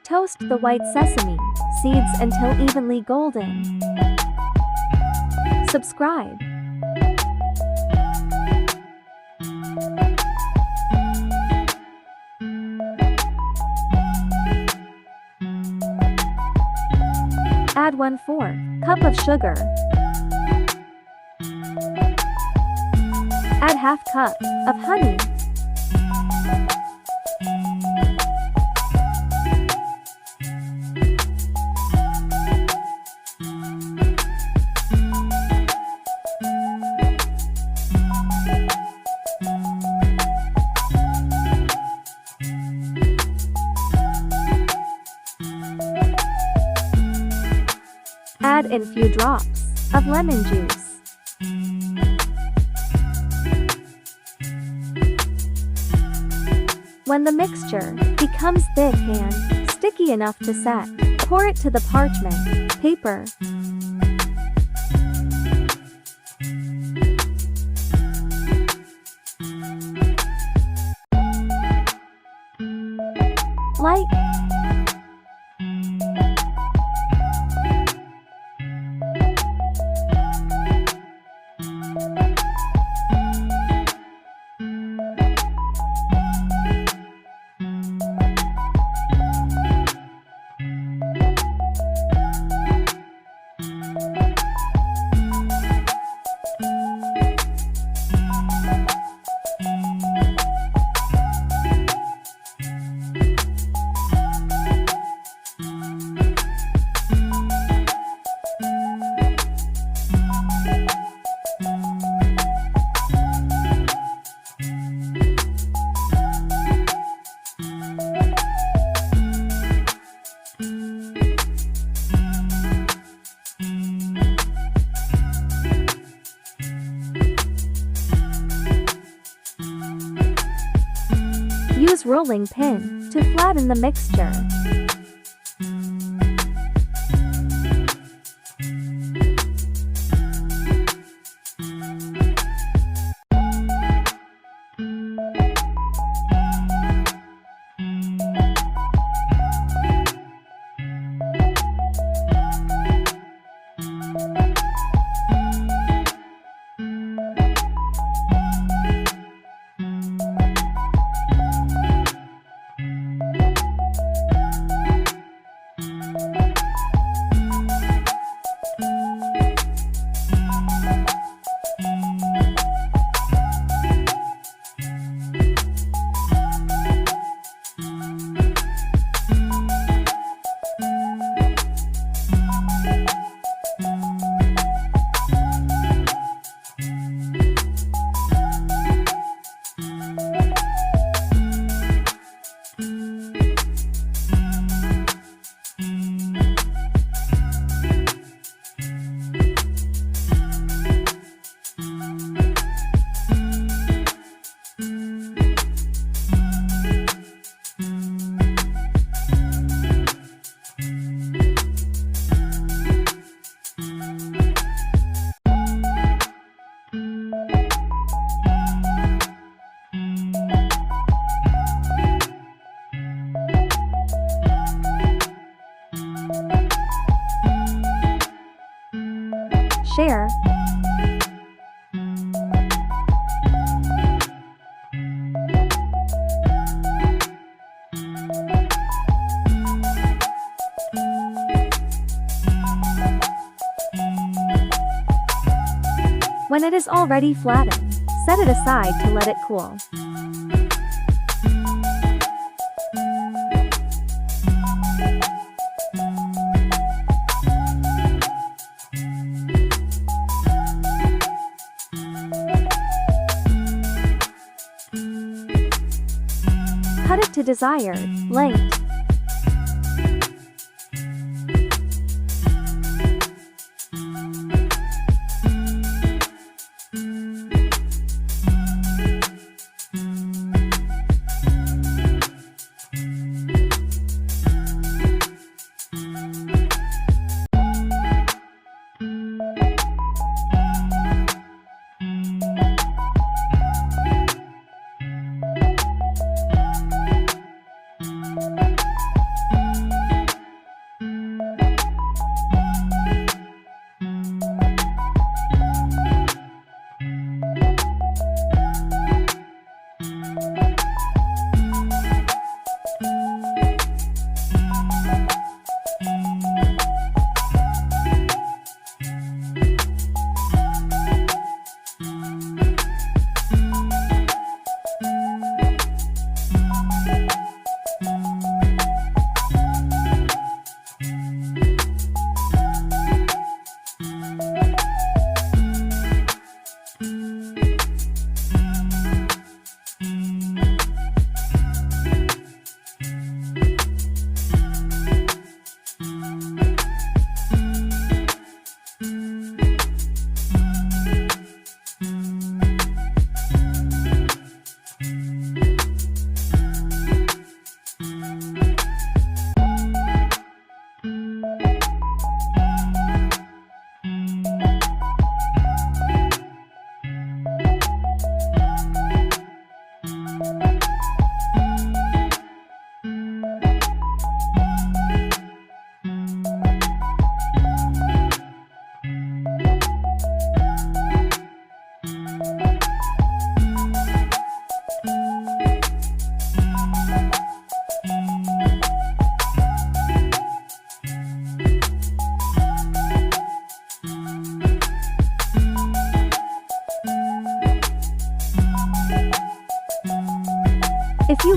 Toast the white sesame seeds until evenly golden. Subscribe. Add 1/4 cup of sugar. Add half cup of honey. Add in few drops of lemon juice. When the mixture becomes thick and sticky enough to set, pour it to the parchment paper. Light. Use rolling pin to flatten the mixture. Share. When it is already flattened, set it aside to let it cool. Cut it to desired length.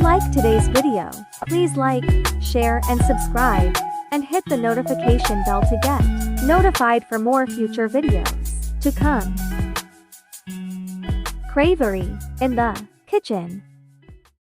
like today's video, please like, share and subscribe, and hit the notification bell to get notified for more future videos to come. Cravery in the kitchen.